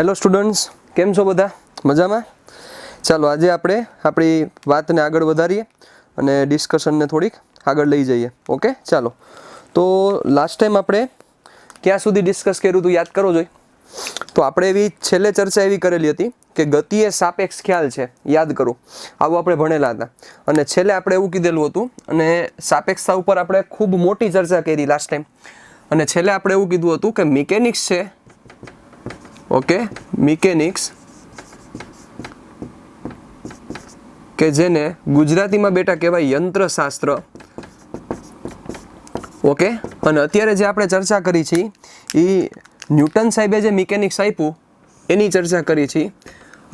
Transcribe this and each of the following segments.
Hello students, કેમ છો બધા? મજામાં? ચાલો આજે આપણે આપણી વાતને આગળ વધારીએ અને ડિસ્કશનને થોડીક આગળ લઈ જઈએ. ઓકે, ચાલો. તો લાસ્ટ ટાઈમ આપણે ક્યાં સુધી ડિસ્કસ કર્યું હતું યાદ કરો જોઈએ. તો આપણે એવી છેલ્લે ચર્ચા એવી કરેલી હતી કે ગતિ એ સાપેક્ષ ખ્યાલ છે, યાદ કરો. આવું આપણે ભણેલા હતા અને છેલ્લે આપણે એવું કીધેલું હતું અને સાપેક્ષતા ઉપર આપણે ખૂબ મોટી ચર્ચા કરી લાસ્ટ ટાઈમ. અને છેલ્લે આપણે એવું કીધું હતું કે મિકેનિક્સ છે, ઓકે, મિકેનિક્સ કે જેને ગુજરાતીમાં બેટા કહેવાય યંત્રશાસ્ત્ર. ઓકે, અને અત્યારે જે આપણે ચર્ચા કરી છે એ ન્યૂટન સાહેબે જે મિકેનિક્સ આપ્યું એની ચર્ચા કરી છે.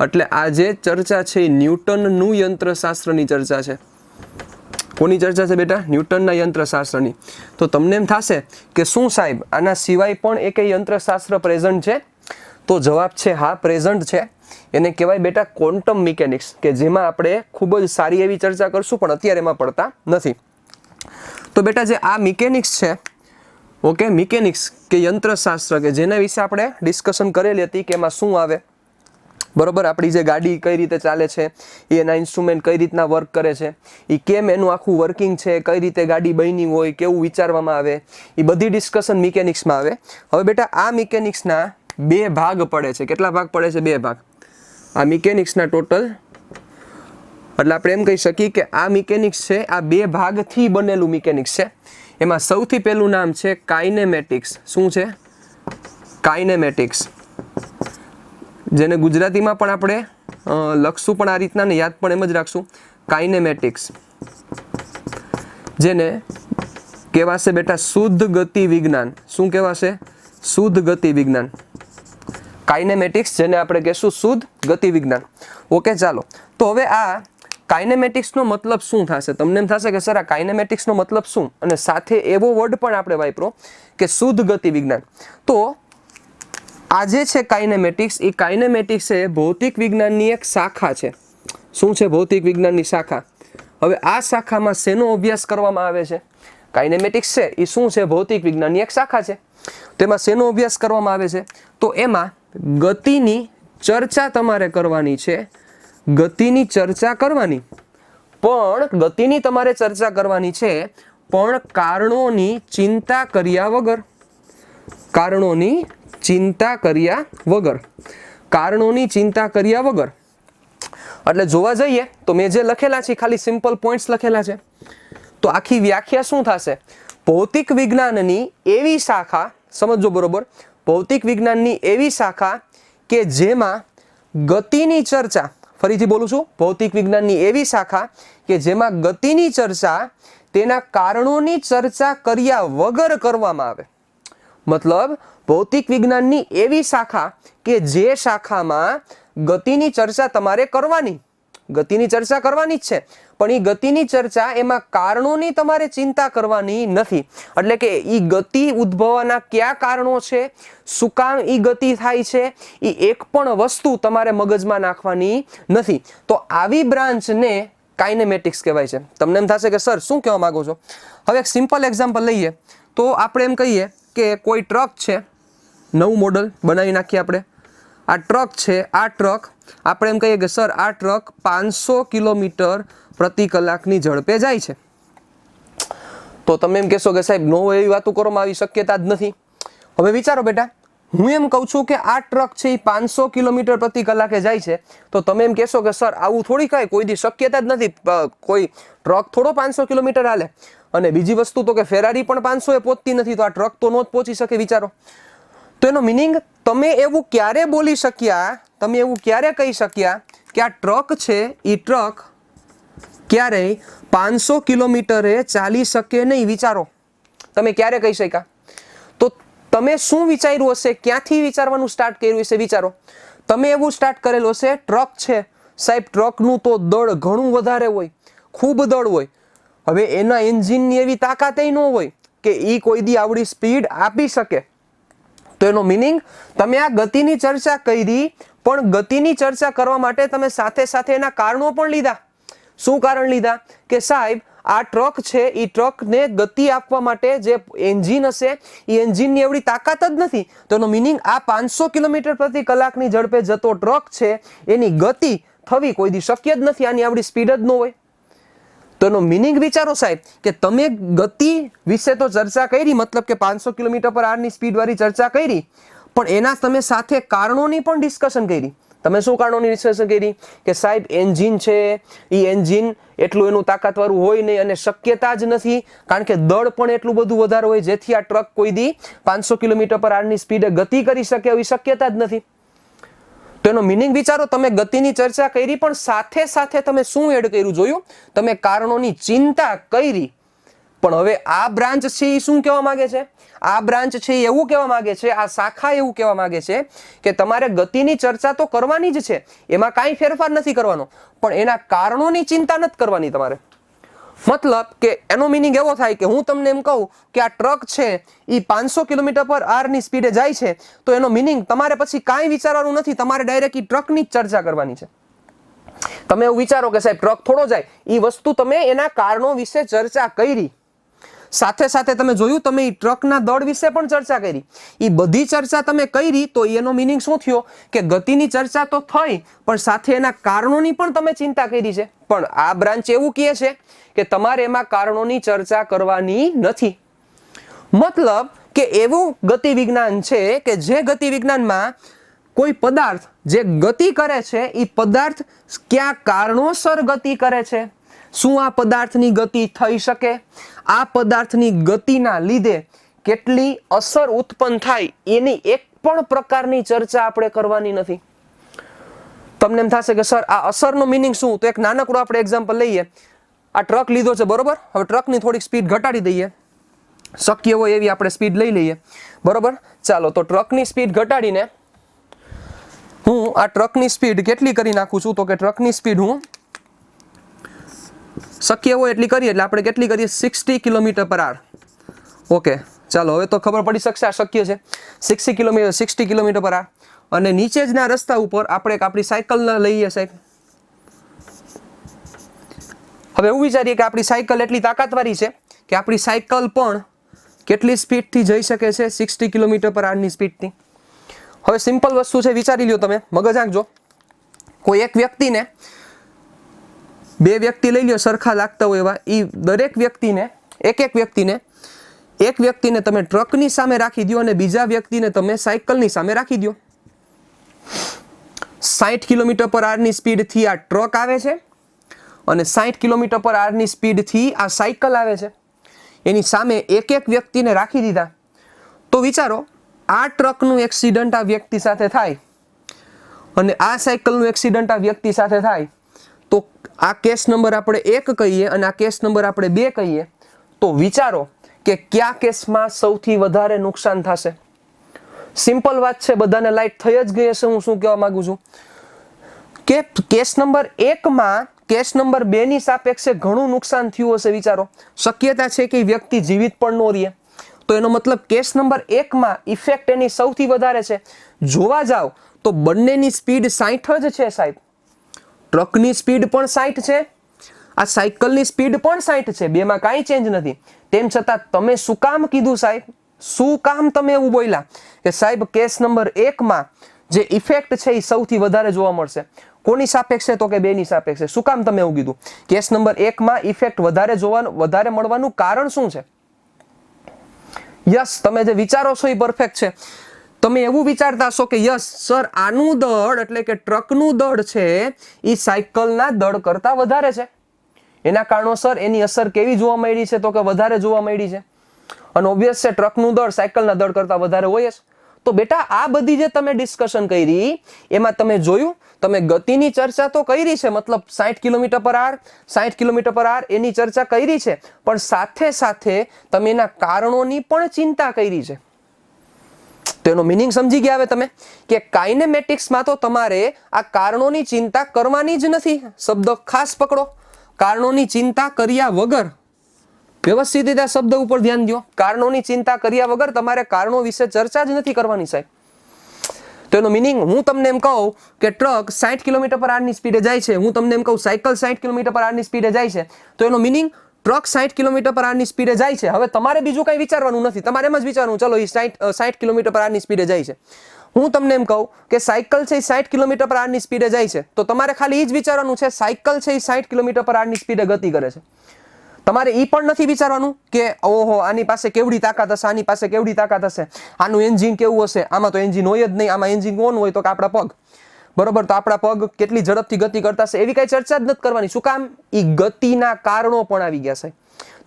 એટલે આ જે ચર્ચા છે એ ન્યૂટનનું યંત્રશાસ્ત્રની ચર્ચા છે. કોની ચર્ચા છે બેટા? ન્યૂટનના યંત્રશાસ્ત્રની. તો તમને એમ થશે કે શું સાહેબ આના સિવાય પણ એક યંત્રશાસ્ત્ર પ્રેઝન્ટ છે? તો જવાબ છે હા, પ્રેઝન્ટ છે. એને કહેવાય બેટા ક્વોન્ટમ મિકેનિક્સ, કે જેમાં આપણે ખૂબ જ સારી એવી ચર્ચા કરશું પણ અત્યારે એમાં પડતા નથી. તો બેટા જે આ મિકેનિક્સ છે, ઓકે, મિકેનિક્સ કે યંત્રશાસ્ત્ર કે જેના વિશે આપણે ડિસ્કશન કરેલી હતી કે એમાં શું આવે, બરોબર, આપણી જે ગાડી કઈ રીતે ચાલે છે, એના ઇન્સ્ટ્રુમેન્ટ કઈ રીતના વર્ક કરે છે, એ કેમ એનું આખું વર્કિંગ છે, કઈ રીતે ગાડી બની હોય, કેવું વિચારવામાં આવે, એ બધી ડિસ્કશન મિકેનિક્સમાં આવે. હવે બેટા આ મિકેનિક્સના બે ભાગ પડે છે. કેટલા ભાગ પડે છે? બે ભાગ. આ મિકેનિક્સના ટોટલ, એટલે આપણે એમ કહી શકીએ કે આ મિકેનિક્સ છે આ બે ભાગથી બનેલું મિકેનિક્સ છે. એમાં સૌથી પહેલું નામ છે કાઇનેમેટિક્સ. શું છે? કાઇનેમેટિક્સ, જેને ગુજરાતીમાં પણ આપણે લખશું પણ આ રીતના ને યાદ પણ એમ જ રાખશું, કાઇનેમેટિક્સ, જેને કહેવાશે બેટા શુદ્ધ ગતિ વિજ્ઞાન. શું કહેવાશે? શુદ્ધ ગતિ વિજ્ઞાન. કાઇનેમેટિક્સ, જેને આપણે કહેશું શુદ્ધ ગતિ વિજ્ઞાન. ઓકે, ચાલો. તો હવે આ કાઇનેમેટિક્સનો મતલબ શું થશે? તમને એમ થશે કે સર આ કાઇનેમેટિક્સનો મતલબ શું? અને સાથે એવો વર્ડ પણ આપણે વાપરો કે શુદ્ધ ગતિ વિજ્ઞાન. તો આ જે છે કાઇનેમેટિક્સ, એ કાઇનેમેટિક્સ એ ભૌતિક વિજ્ઞાનની એક શાખા છે. શું છે? ભૌતિક વિજ્ઞાનની શાખા. હવે આ શાખામાં શેનો અભ્યાસ કરવામાં આવે છે? કાઇનેમેટિક્સ છે એ શું છે? ભૌતિક વિજ્ઞાનની એક શાખા છે. તેમાં શેનો અભ્યાસ કરવામાં આવે છે? તો એમાં ગતિની ચર્ચા તમારે કરવાની છે. ગતિની ચર્ચા કરવાની, પણ ગતિની તમારે ચર્ચા કરવાની છે પણ કારણોની ચિંતા કર્યા વગર. કારણોની ચિંતા કર્યા વગર. કારણોની ચિંતા કર્યા વગર. એટલે જોવા જઈએ તો મેં જે લખેલા છે ખાલી સિમ્પલ પોઈન્ટ્સ લખેલા છે. તો આખી વ્યાખ્યા શું થશે? ભૌતિક વિજ્ઞાનની એવી શાખા, સમજો બરોબર, ભૌતિક વિજ્ઞાનની એવી શાખા કે જેમાં ગતિની ચર્ચા, ફરીથી બોલું છું, ભૌતિક વિજ્ઞાનની એવી શાખા કે જેમાં ગતિની ચર્ચા તેના કારણોની ચર્ચા કર્યા વગર કરવામાં આવે. મતલબ ભૌતિક વિજ્ઞાનની એવી શાખા કે જે શાખામાં ગતિની ચર્ચા તમારે કરવાની, ગતિની ચર્ચા કરવાની જ છે, પણ એ ગતિની ચર્ચા એમાં કારણોની તમારે ચિંતા કરવાની નથી. એટલે કે એ ગતિ ઉદ્ભવવાના કયા કારણો છે, શું કામ એ ગતિ થાય છે, એ એક પણ વસ્તુ તમારે મગજમાં નાખવાની નથી. તો આવી બ્રાન્ચને કાઇનેમેટિક્સ કહેવાય છે. તમને એમ થશે કે સર શું કહેવા માંગો છો? હવે એક સિમ્પલ એક્ઝામ્પલ લઈએ તો આપણે એમ કહીએ કે કોઈ ટ્રક છે, નવું મોડલ બનાવી નાખીએ આપણે. આ ટ્રક છે, આ ટ્રક આપણે એમ કહીએ કે સર આ ટ્રક 500 કિલોમીટર પ્રતિ કલાકની ઝડપે જાય છે. તો તમે એમ કહેશો કે સાહેબ નો એવી વાતો કરવામાં આવી શક્યતા જ નથી. હવે વિચારો બેટા, હું એમ કહું છું કે આ ટ્રક છે એ 500 કિલોમીટર પ્રતિ કલાકે જાય છે, તો તમે એમ કહેશો કે સર આવું થોડી કાંઈ કોઈ દી શક્યતા જ નથી, કોઈ ટ્રક થોડો 500 કિલોમીટર હાલે. અને બીજી વસ્તુ તો કે ફેરારી પણ 500 એ પહોંચતી નથી, તો આ ટ્રક તો નો જ પહોંચી શકે. વિચારો. તો એનો મિનિંગ તમે એવું ક્યારે બોલી શક્યા, તમે એવું ક્યારે કહી શક્યા કે આ ટ્રક છે એ ટ્રક ક્યારેય 500 કિલોમીટરે ચાલી શકે નહીં? વિચારો, તમે ક્યારે કહી શક્યા? તો તમે શું વિચાર્યું હશે? ક્યાંથી વિચારવાનું સ્ટાર્ટ કર્યું હશે? વિચારો. તમે એવું સ્ટાર્ટ કરેલું હશે, ટ્રક છે સાહેબ, ટ્રકનું તો દળ ઘણું વધારે હોય, ખૂબ દળ હોય. હવે એના એન્જિનની એવી તાકાત ન હોય કે એ કોઈ દી આવડી સ્પીડ આપી શકે. તો એનો મિનિંગ તમે આ ગતિની ચર્ચા કરી, પણ ગતિની ચર્ચા કરવા માટે તમે સાથે સાથે એના કારણો પણ લીધા. શું કારણ લીધા? કે સાહેબ આ ટ્રક છે એ ટ્રકને ગતિ આપવા માટે જે એન્જિન હશે એ એન્જિનની એવડી તાકાત જ નથી, તો એનો મિનિંગ આ 500 કિલોમીટર પ્રતિ કલાકની ઝડપે જતો ટ્રક છે એની ગતિ થવી કોઈ દી શક્ય જ નથી, આની આવડી સ્પીડ જ ન હોય. તો એનો મિનિંગ વિચારો સાહેબ કે તમે ગતિ વિશે તો ચર્ચા કરી, મતલબ કે 500 કિલોમીટર પર આરની સ્પીડ વાળી ચર્ચા કરી, પણ એના તમે સાથે કારણોની પણ ડિસ્કશન કરી. તમે શું કારણોની ડિસ્કશન કરી કે સાહેબ એન્જિન છે એ એન્જિન એટલું એનું તાકાતવાળું હોય નહીં અને શક્યતા જ નથી, કારણ કે દળ પણ એટલું બધું વધારે હોય જેથી આ ટ્રક કોઈ દી 500 કિલોમીટર પર આરની સ્પીડે ગતિ કરી શકે એવી શક્યતા જ નથી. તો એનો મિનિંગ વિચારો, તમે ગતિની ચર્ચા કરી પણ સાથે સાથે તમે શું એડ કર્યું જોયું, તમે કારણોની ચિંતા કરી. પણ હવે આ બ્રાન્ચ છે એ શું કહેવા માંગે છે, આ બ્રાન્ચ છે એ એવું કહેવા માંગે છે, આ શાખા એવું કહેવા માંગે છે કે તમારે ગતિની ચર્ચા તો કરવાની જ છે, એમાં કાંઈ ફેરફાર નથી કરવાનો, પણ એના કારણોની ચિંતા નથી કરવાની તમારે. મતલબ કે એનો મિનિંગ એવો થાય કે હું તમને એમ કહું કે આ ટ્રક છે એ 500 કિલોમીટર પર આરની સ્પીડે જાય છે, તો એનો મિનિંગ તમારે પછી કાંઈ વિચારવાનું નથી, તમારે ડાયરેક્ટ એ ટ્રકની જ ચર્ચા કરવાની છે. તમે એવું વિચારો કે સાહેબ ટ્રક થોડો જાય, એ વસ્તુ તમે એના કારણો વિશે ચર્ચા કરી, સાથે સાથે તમે જોયું તમે એ ટ્રકના દળ વિશે પણ ચર્ચા કરી. એ બધી ચર્ચા તમે કરી તો એનો મિનિંગ શું થયો કે ગતિની ચર્ચા તો થઈ પણ સાથે એના કારણોની પણ તમે ચિંતા કરી છે. પણ આ બ્રાન્ચ એવું કહે છે કે તમારે એમાં કારણોની ચર્ચા કરવાની નથી. મતલબ કે એવું ગતિ વિજ્ઞાન છે કે જે ગતિ વિજ્ઞાનમાં કોઈ પદાર્થ જે ગતિ કરે છે એ પદાર્થ કયા કારણોસર ગતિ કરે છે, શું આ પદાર્થની ગતિ થઈ શકે, આ પદાર્થની ગતિના લીધે કેટલી અસર ઉત્પન્ન થાય એની એક પણ પ્રકારની ચર્ચા આપણે કરવાની નથી. તમને એમ થશે કે સર આ અસરનો મિનિંગ શું, તો એક નાનકડું આપણે એક્ઝામ્પલ લઈએ. આ ટ્રક લીધો છે બરોબર, હવે ટ્રકની થોડીક સ્પીડ ઘટાડી દઈએ, શક્ય હોય એવી આપણે સ્પીડ લઈ લઈએ બરોબર. ચાલો તો ટ્રકની સ્પીડ ઘટાડીને હું આ ટ્રકની સ્પીડ કેટલી કરી નાખું છું, તો કે ટ્રકની સ્પીડ હું શક્ય હોય એટલી કરીએ, એટલે આપણે કેટલી કરીએ 60 કિલોમીટર પર આર. ઓકે ચાલો હવે તો ખબર પડી શકશે આ શક્ય છે 60 કિલોમીટર પર આર. અને નીચે જ ના રસ્તા ઉપર આપણે આપણી સાયકલ લઈએ સાહેબ. હવે એવું વિચારીએ કે આપણી સાયકલ એટલી તાકાતવાળી છે કે આપણી સાયકલ પણ કેટલી સ્પીડથી જઈ શકે છે 60 કિલોમીટર પર આરની સ્પીડથી. હવે સિમ્પલ વસ્તુ છે, વિચારી લ્યો તમે, મગજ આંકજો. કોઈ એક વ્યક્તિને, બે વ્યક્તિ લઈ લ્યો સરખા લાગતા હોય એવા, એ દરેક વ્યક્તિને એક વ્યક્તિને તમે ટ્રકની સામે રાખી દો અને બીજા વ્યક્તિને તમે સાયકલની સામે રાખી દો. 60 કિલોમીટર પર આરની સ્પીડથી આ ટ્રક આવે છે અને 60 કિલોમીટર પર આરની સ્પીડથી આ સાયકલ આવે છે. એની સામે એક એક વ્યક્તિને રાખી દીધા. તો વિચારો આ ટ્રકનું એક્સિડન્ટ આ વ્યક્તિ સાથે થાય અને આ સાયકલનું એક્સિડન્ટ આ વ્યક્તિ સાથે થાય, તો આ કેસ નંબર આપણે 1 કહીએ અને આ કેસ નંબર આપણે 2 કહીએ, તો વિચારો કે કયા કેસમાં સૌથી વધારે નુકસાન થશે. સિમ્પલ વાત છે, બધાને લાઈટ થઈ જ ગઈ હશે હું શું કહેવા માંગુ છું કે કેસ નંબર 1 માં કેસ નંબર 2 ની સાપેક્ષે ઘણું નુકસાન થયું હશે. વિચારો શક્યતા છે કે વ્યક્તિ જીવિત પણ ન રહે, તો એનો મતલબ કેસ નંબર 1 માં ઇફેક્ટ એની સૌથી વધારે છે. જોવા જાવ તો બંનેની સ્પીડ 60 જ છે સાહેબ. ટ્રકની સ્પીડ પણ 60 છે, આ સાયકલની સ્પીડ પણ 60 છે, બેમાં કાંઈ ચેન્જ નથી. તેમ છતાં તમે શું કામ કીધું સાહેબ, શું કામ તમે એવું બોલ્યા કે સાહેબ કેસ નંબર 1 માં જે ઇફેક્ટ છે એ સૌથી વધારે જોવા મળશે. કોની સાપેક્ષે, તો કે 2 ની સાપેક્ષે. શું કામ તમે એવું કીધું? કેસ નંબર 1 માં ઇફેક્ટ વધારે મળવાનું કારણ શું છે? યસ, તમે જે વિચારો છો એ પરફેક્ટ છે. તમે એવું વિચારતા હશો કે યસ સર આનું દળ એટલે કે ટ્રકનું દળ છે એ સાયકલના દળ કરતા વધારે છે. એના કારણોસર એની અસર કેવી જોવા મળી છે, તો કે વધારે જોવા મળી છે. અને ઓબ્વિયસ છે ટ્રકનું દળ સાયકલના દળ કરતા વધારે હોય જ. તો બેટા આ બધી જે તમે ડિસ્કશન કરી એમાં તમે જોયું, તમે ગતિની ચર્ચા તો કરી છે, મતલબ 60 કિલોમીટર પર આર 60 કિલોમીટર પર આર એની ચર્ચા કરી છે, પણ સાથે સાથે તમે એના કારણોની પણ ચિંતા કરી છે. તો એનો મિનિંગ સમજી ગયા હવે તમે કે કાઇનેમેટિક્સમાં તો તમારે આ કારણોની ચિંતા કરવાની જ નથી. શબ્દ ખાસ પકડો, કારણોની ચિંતા કર્યા વગર, વ્યવસ્થિત રીતે આ શબ્દ ઉપર ધ્યાન દો, કારણોની ચિંતા કર્યા વગર તમારે કારણો વિશે ચર્ચા જ નથી કરવાની સાહેબ. તો એનો મિનિંગ હું તમને એમ કહું કે ટ્રક 60 કિલોમીટર પર આરની સ્પીડે જાય છે, હું તમને એમ કહું સાયકલ 60 કિલોમીટર પર આરની સ્પીડે જાય છે, તો એનો મિનિંગ ટ્રક 60 કિલોમીટર પર આરની સ્પીડે જાય છે. હવે તમારે બીજું કંઈ વિચારવાનું નથી, તમારે એમ જ વિચારવાનું ચલો એ 60 કિલોમીટર પર આરની સ્પીડે જાય છે. હું તમને એમ કહું કે સાયકલ છે એ 60 કિલોમીટર પર આરની સ્પીડે જાય છે, તો તમારે ખાલી એ જ વિચારવાનું છે સાયકલ છે એ 60 કિલોમીટર પર આરની સ્પીડે ગતિ કરે છે. તમારે એ પણ નથી વિચારવાનું કે ઓહો આની પાસે કેવડી તાકાત હશે, આની પાસે કેવડી તાકાત હશે, આનું એન્જિન કેવું હશે. આમાં તો એન્જિન હોય જ નહીં, આમાં એન્જિન કોણ હોય તો કે આપણા પગ, બરોબર. તો આપણા પગ કેટલી ઝડપથી ગતિ કરતા હશે એવી કઈ ચર્ચા જ નથી કરવાની. શું કામ? એ ગતિના કારણો પણ આવી ગયા છે,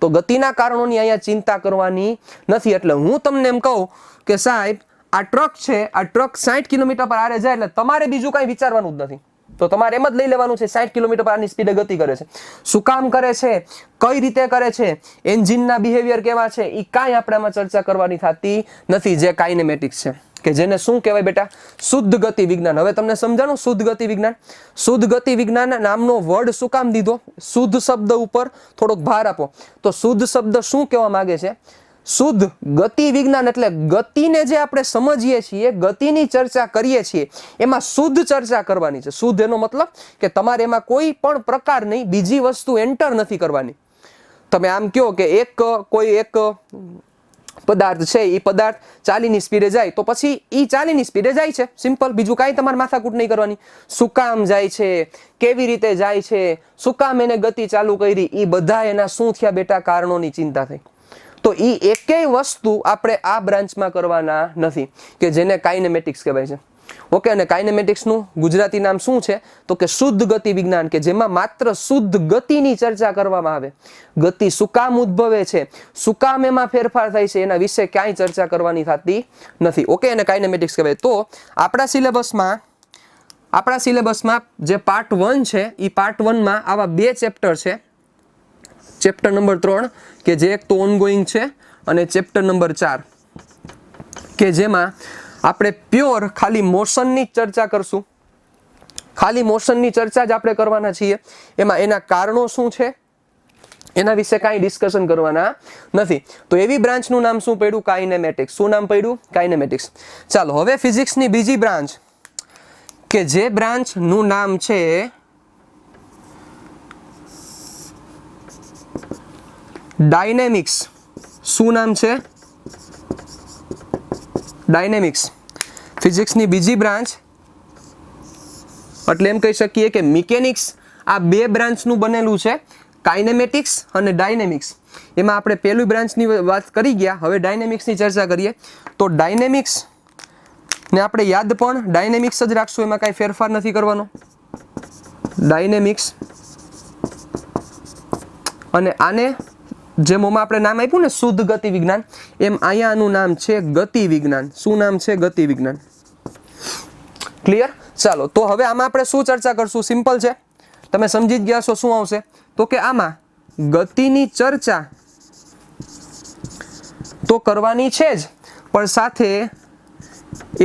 તો ગતિના કારણોની અહીંયા ચિંતા કરવાની નથી. એટલે હું તમને એમ કહું કે સાહેબ આ ટ્રક છે, આ ટ્રક 60 કિલોમીટર પર આરે જાય એટલે તમારે બીજું કાંઈ વિચારવાનું જ નથી. તો તમારે એમ જ લઈ લેવાનું છે 60 કિલોમીટર પર આરની સ્પીડે ગતિ કરે છે. શું કામ કરે છે, કઈ રીતે કરે છે, એન્જિનના બિહેવિયર કેવા છે, એ કાંઈ આપણે આમાં ચર્ચા કરવાની થતી નથી, જે કાઇનેમેટિક્સ છે, કે જેને શું કહેવાય બેટા? શુદ્ધ ગતિ વિજ્ઞાન. હવે તમને સમજાણું શુદ્ધ ગતિ વિજ્ઞાન. શુદ્ધ ગતિ વિજ્ઞાન નામનો વર્ડ શું કામ દીધો? શુદ્ધ શબ્દ ઉપર થોડોક ભાર આપો. તો શુદ્ધ શબ્દ શું કહેવા માંગે છે? શુદ્ધ ગતિ વિજ્ઞાન એટલે ગતિને જે આપણે સમજીએ છીએ, ગતિની ચર્ચા કરીએ છીએ, એમાં શુદ્ધ ચર્ચા કરવાની છે. શુદ્ધ એનો મતલબ કે તમારે એમાં કોઈ પણ પ્રકારની બીજી વસ્તુ એન્ટર નથી કરવાની. તમે આમ કહો કે કોઈ એક પદાર્થ છે, એ પદાર્થ ચાલીની સ્પીડે જાય તો પછી એ ચાલીની સ્પીડે જાય છે, સિમ્પલ. બીજું કાંઈ તમારે માથાકૂટ નહીં કરવાની. શું કામ જાય છે, કેવી રીતે જાય છે, શું કામ એને ગતિ ચાલુ કરી, એ બધા એના શું થયા બેટા? કારણોની ચિંતા થઈ. તો એ એકેય વસ્તુ આપણે આ બ્રાન્ચમાં કરવાના નથી, કે જેને કાઇનેમેટિક્સ કહેવાય છે. ઓકે, અને કાઇનેમેટિક્સનું ગુજરાતી નામ શું છે? તો કે શુદ્ધ ગતિ વિજ્ઞાન, કે જેમાં માત્ર શુદ્ધ ગતિની ચર્ચા કરવામાં આવે. ગતિ શું કામ ઉદ્ભવે છે, શું કામ એમાં ફેરફાર થાય છે, એના વિશે ક્યાંય ચર્ચા કરવાની થતી નથી. ઓકે, અને કાઇનેમેટિક્સ કહેવાય. તો આપણા સિલેબસમાં જે પાર્ટ 1 છે, એ પાર્ટ 1માં આવા 2 ચેપ્ટર છે. ચેપ્ટર નંબર 3 કે જે એક તો ઓનગોઈંગ છે, અને ચેપ્ટર નંબર 4 કે જેમાં આપણે પ્યોર ખાલી મોશનની જ ચર્ચા કરશું. ખાલી મોશનની ચર્ચા જ આપણે કરવાના છીએ. એમાં એના કારણો શું છે એના વિશે કાંઈ ડિસ્કશન કરવાના નથી. તો એવી બ્રાન્ચનું નામ શું પડ્યું? કાઇનેમેટિક્સ. શું નામ પડ્યું? કાઇનેમેટિક્સ. ચાલો હવે ફિઝિક્સની બીજી બ્રાન્ચ, કે જે બ્રાન્ચનું નામ છે ડાયનેમિક્સ. શું નામ છે? ડાયનેમિક્સ. ફિઝિક્સની બીજી બ્રાન્ચ એટલે એમ કહી શકીએ કે મિકેનિક્સ આ 2 બ્રાન્ચનું બનેલું છે, કાઇનેમેટિક્સ અને ડાયનેમિક્સ. એમાં આપણે પહેલી બ્રાન્ચની વાત કરી ગયા, હવે ડાયનેમિક્સની ચર્ચા કરીએ. તો ડાયનેમિક્સ ને આપણે યાદ પણ ડાયનેમિક્સ જ રાખશું, એમાં કાંઈ ફેરફાર નથી કરવાનો. ડાયનેમિક્સ, અને આને જેમ આપણે નામ આપ્યું ને શુદ્ધ ગતિ વિજ્ઞાન, એમ અહીંયા આનું નામ છે ગતિ વિજ્ઞાન. શું નામ છે? ગતિ વિજ્ઞાન. ક્લિયર? ચાલો, તો હવે આમાં આપણે શું ચર્ચા કરશું? સિમ્પલ છે, તમે સમજી જ ગયા છો. શું આવશે? તો કે આમાં ગતિની ચર્ચા તો કરવાની છે જ, પણ સાથે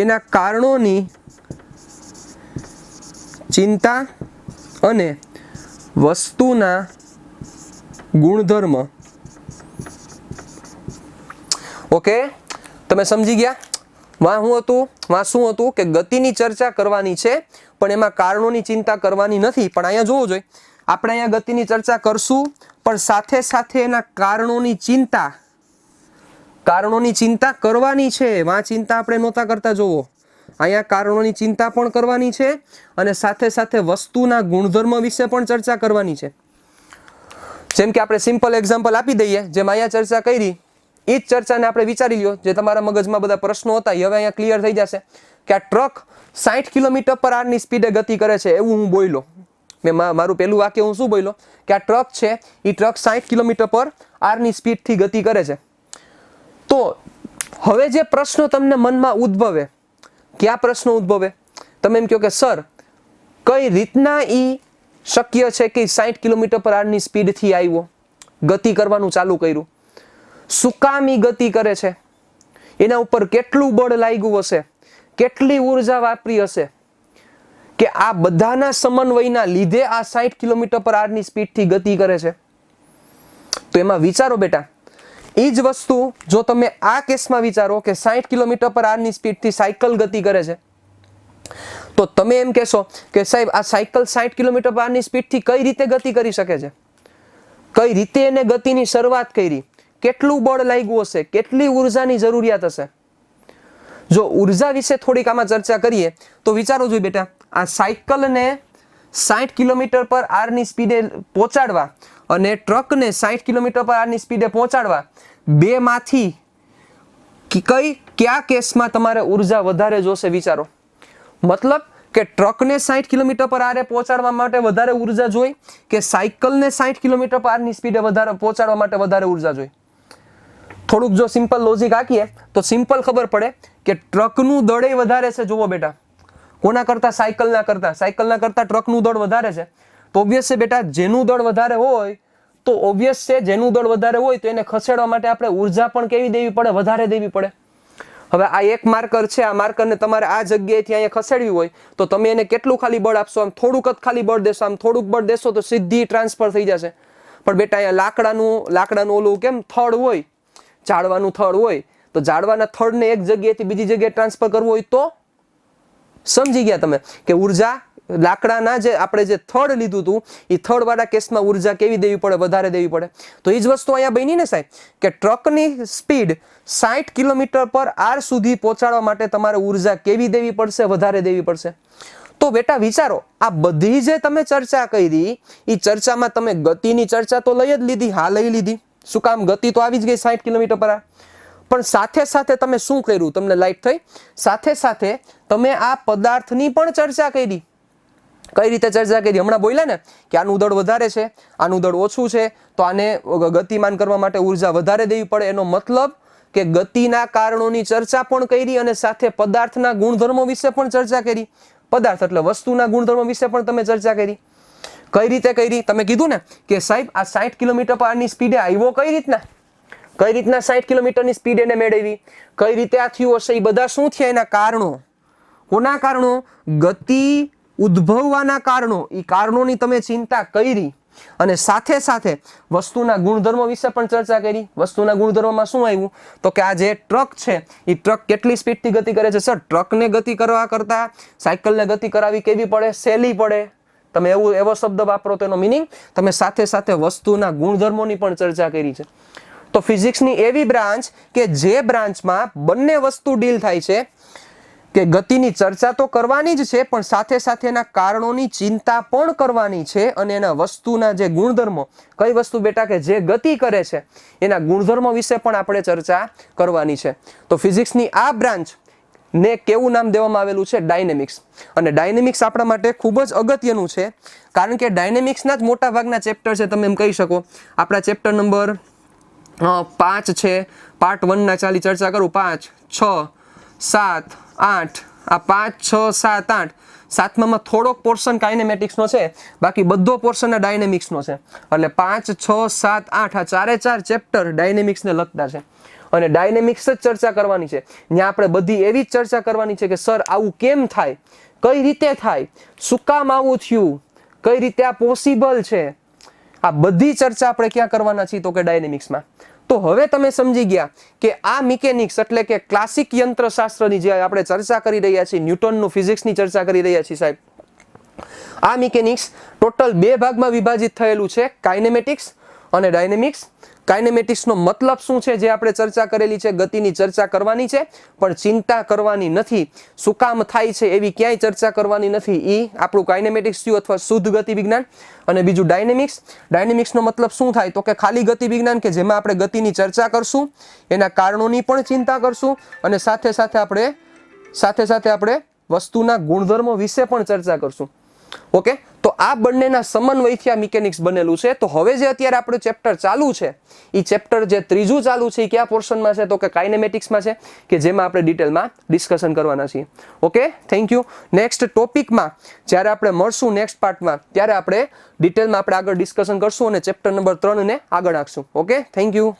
એના કારણોની ચિંતા અને વસ્તુના ગુણધર્મ. ઓકે, તમે સમજી ગયા? વાં શું હતું કે ગતિની ચર્ચા કરવાની છે, પણ એમાં કારણોની ચિંતા કરવાની નથી. પણ અહીંયા જોવું જોઈએ, આપણે અહીંયા ગતિની ચર્ચા કરશું, પણ સાથે સાથે એના કારણોની ચિંતા કરવાની છે. વાં ચિંતા આપણે નહોતા કરતા. જોવો, અહીંયા કારણોની ચિંતા પણ કરવાની છે, અને સાથે સાથે વસ્તુના ગુણધર્મ વિશે પણ ચર્ચા કરવાની છે. જેમ કે આપણે સિમ્પલ એક્ઝામ્પલ આપી દઈએ, જેમ અહીંયા ચર્ચા કરી, એ જ ચર્ચાને આપણે વિચારી લ્યો. જે તમારા મગજમાં બધા પ્રશ્નો હતા એ હવે અહીંયા ક્લિયર થઈ જશે કે આ ટ્રક 60 કિલોમીટર પર આરની સ્પીડે ગતિ કરે છે, એવું હું બોલ્યો. મેં મારું પહેલું વાક્ય હું શું બોલ્યો? કે આ ટ્રક છે એ ટ્રક 60 કિલોમીટર પર આરની સ્પીડથી ગતિ કરે છે. તો હવે જે પ્રશ્નો તમને મનમાં ઉદ્ભવે, કયા પ્રશ્નો ઉદ્ભવે? તમે એમ કહો કે સર, કઈ રીતના એ શક્ય છે કે 60 કિલોમીટર પર આરની સ્પીડથી આવ્યો, ગતિ કરવાનું ચાલુ કર્યું? શું કામ ઈ ગતિ કરે છે? એના ઉપર કેટલું બળ લાગ્યું હશે, કેટલી ઉર્જા વાપરી હશે, કે આ બધાના સમન્વયના લીધે આ 60 કિલોમીટર પર આરની સ્પીડથી ગતિ કરે છે? તો એમાં વિચારો બેટા, એ જ વસ્તુ જો તમે આ કેસમાં વિચારો કે 60 કિલોમીટર પર આરની સ્પીડથી સાયકલ ગતિ કરે છે, તો તમે એમ કહેશો કે સાહેબ આ સાયકલ 60 કિલોમીટર પર આરની સ્પીડથી કઈ રીતે ગતિ કરી શકે છે? કઈ રીતે એને ગતિની શરૂઆત કરી, કેટલું બળ લાગ્યું હશે, કેટલી ઉર્જાની જરૂરિયાત હશે. જો ઉર્જા વિશે થોડીક આમાં ચર્ચા કરીએ તો વિચારો જોઈએ બેટા, આ સાયકલને 60 કિલોમીટર પર આરની સ્પીડે પહોંચાડવા અને ટ્રકને 60 કિલોમીટર પર આરની સ્પીડે પહોંચાડવા, બે માંથી કયા કેસમાં તમારે ઉર્જા વધારે જોશે વિચારો. મતલબ કે ટ્રકને 60 કિલોમીટર પર આરે પહોંચાડવા માટે વધારે ઉર્જા જોઈ કે સાયકલને 60 કિલોમીટર પર આરની સ્પીડે વધારે પહોંચાડવા માટે વધારે ઉર્જા જોઈ. થોડુંક જો સિમ્પલ લોજિક આંકીએ તો સિમ્પલ ખબર પડે કે ટ્રકનું દળ વધારે છે. જુઓ બેટા, કોના કરતા? સાયકલના કરતા ટ્રકનું દળ વધારે છે. તો ઓબ્વિયસ છે બેટા, જેનું દળ વધારે હોય તો ઓબ્વિયસ છે જેનું દળ વધારે હોય તો એને ખસેડવા માટે આપણે ઉર્જા પણ કેવી દેવી પડે? વધારે દેવી પડે. હવે આ એક માર્કર છે, આ માર્કરને તમારે આ જગ્યાએથી અહીંયા ખસેડવી હોય તો તમે એને કેટલું ખાલી બળ આપશો? આમ થોડુંક જ ખાલી બળ દેશો, આમ થોડુંક બળ દેશો તો સીધી ટ્રાન્સફર થઈ જશે. પણ બેટા અહીંયા લાકડાનું ઓલું કેમ થડ હોય, ઝાડવાનું થડ હોય, તો ઝાડવાના થડને એક જગ્યાએથી બીજી જગ્યાએ ટ્રાન્સફર કરવું હોય તો સમજી ગયા તમે કે ઉર્જા લાકડાના જે આપણે જે થડ લીધું હતું એ થડ વાળા કેસમાં ઉર્જા કેવી દેવી પડે? વધારે દેવી પડે. તો એ જ વસ્તુ અહીંયા બની ને સાહેબ, કે ટ્રકની સ્પીડ 60 કિલોમીટર પર આર સુધી પહોંચાડવા માટે તમારે ઉર્જા કેવી દેવી પડશે? વધારે દેવી પડશે. તો બેટા વિચારો, આ બધી જે તમે ચર્ચા કરી એ ચર્ચામાં તમે ગતિની ચર્ચા તો લઈ જ લીધી. હા, લઈ લીધી. શું કામ? ગતિ તો આવી જ ગઈ 60 કિલોમીટર પર આર. પણ સાથે સાથે તમે શું કર્યું? તમને લાઈટ થઈ? સાથે સાથે તમે આ પદાર્થની પણ ચર્ચા કરી. કઈ રીતે ચર્ચા કરી? હમણાં બોલ્યા ને કે આનું દળ વધારે છે, આનું દળ ઓછું છે, તો આને ગતિમાન કરવા માટે ઉર્જા વધારે દેવી પડે. એનો મતલબ કે ગતિના કારણોની ચર્ચા પણ કરી અને સાથે પદાર્થના ગુણધર્મો વિશે પણ ચર્ચા કરી. પદાર્થ એટલે વસ્તુના ગુણધર્મો વિશે પણ તમે ચર્ચા કરી. કઈ રીતે કરી? તમે કીધું ને કે સાહેબ આ 60 કિલોમીટર પર આરની સ્પીડે આવ્યો કઈ રીતના? 60 કિલોમીટરની સ્પીડ એને મેળવી? કઈ રીતે આ થયું હશે? એ બધા શું થયા? એના કારણો. કોના કારણો? ગતિ ઉદ્ભવવાના કારણો. એ કારણોની તમે ચિંતા કરી અને સાથે સાથે વસ્તુના ગુણધર્મો વિશે પણ ચર્ચા કરી. વસ્તુના ગુણધર્મોમાં શું આવ્યું? તો કે આ જે ટ્રક છે એ ટ્રક કેટલી સ્પીડથી ગતિ કરે છે? સર, ટ્રકને ગતિ કરવા કરતા સાયકલને ગતિ કરાવી કેવી પડે? સહેલી પડે. તમે એવો શબ્દ વાપરો તો એનો મિનિંગ તમે સાથે સાથે વસ્તુના ગુણધર્મોની પણ ચર્ચા કરી છે. તો ફિઝિક્સની એવી બ્રાન્ચ કે જે બ્રાન્ચમાં બંને વસ્તુ ડીલ થાય છે કે ગતિની ચર્ચા તો કરવાની જ છે પણ સાથે સાથે એના કારણોની ચિંતા પણ કરવાની છે અને એના વસ્તુના જે ગુણધર્મો, કઈ વસ્તુ બેટા કે જે ગતિ કરે છે એના ગુણધર્મો વિશે પણ આપણે ચર્ચા કરવાની છે. તો ફિઝિક્સની આ બ્રાન્ચ ને કેવું નામ દેવામાં આવેલું છે? ડાયનેમિક્સ. અને ડાયનેમિક્સ આપણા માટે ખૂબ જ અગત્યનું છે કારણ કે ડાયનેમિક્સના જ મોટા ભાગના ચેપ્ટર છે. તમે એમ કહી શકો આપણા ચેપ્ટર નંબર 5 છે, પાર્ટ 1 ના ચાલી ચર્ચા કરું. 5, 6, 7, 8, આ 5, 6, 7, 8, સાતમામાં થોડોક પોર્શન કાઇનેમેટિક્સનો છે, બાકી બધો પોર્શન આ ડાયનેમિક્સનો છે. એટલે 5, 6, 7, 8 આ ચારે ચાર ચેપ્ટર ડાયનેમિક્સને લગતા છે અને ડાયનેમિક્સ જ ચર્ચા કરવાની છે. ત્યાં આપણે બધી એવી જ ચર્ચા કરવાની છે કે સર આવું કેમ થાય, કઈ રીતે થાય, શું કામ આવું થયું, કઈ રીતે આ પોસિબલ છે, આ બધી ચર્ચા આપણે ક્યાં કરવાના છીએ? તો કે ડાયનેમિક્સમાં. તો હવે તમે સમજી ગયા કે આ મિકેનિક્સ એટલે કે ક્લાસિક યંત્રશાસ્ત્રની જે આપણે ચર્ચા કરી રહ્યા છીએ, ન્યૂટનનું ફિઝિક્સની ચર્ચા કરી રહ્યા છીએ સાહેબ, આ મિકેનિક્સ ટોટલ 2 ભાગમાં વિભાજિત થયેલું છે, કાઇનેમેટિક્સ અને ડાયનેમિક્સ. કાઇનેમેટિક્સનો મતલબ શું છે? જે આપણે ચર્ચા કરેલી છે, ગતિની ચર્ચા કરવાની છે પણ ચિંતા કરવાની નથી. શું કામ થાય છે એવી ક્યાંય ચર્ચા કરવાની નથી. એ આપણું કાઇનેમેટિક્સ થયું અથવા શુદ્ધ ગતિ વિજ્ઞાન. અને બીજું ડાયનેમિક્સ. ડાયનેમિક્સનો મતલબ શું થાય? તો કે ખાલી ગતિ વિજ્ઞાન કે જેમાં આપણે ગતિની ચર્ચા કરશું, એના કારણોની પણ ચિંતા કરશું અને સાથે સાથે આપણે વસ્તુના ગુણધર્મો વિશે પણ ચર્ચા કરશું. ઓકે, તો આ બંનેના સમન્વયથી આ મિકેનિક્સ બનેલું છે. તો હવે જે અત્યારે આપણું ચેપ્ટર ચાલુ છે એ ચેપ્ટર જે ત્રીજું ચાલુ છે એ કયા પોર્શનમાં છે? તો કે કાઇનેમેટિક્સમાં છે કે જેમાં આપણે ડિટેલમાં ડિસ્કશન કરવાના છીએ. Okay, thank you. નેક્સ્ટ ટોપિકમાં જ્યારે આપણે મળશું નેક્સ્ટ પાર્ટમાં ત્યારે આપણે ડિટેલમાં આપણે આગળ ડિસ્કશન કરશું અને ચેપ્ટર નંબર 3 ને આગળ રાખશું. Okay, thank you.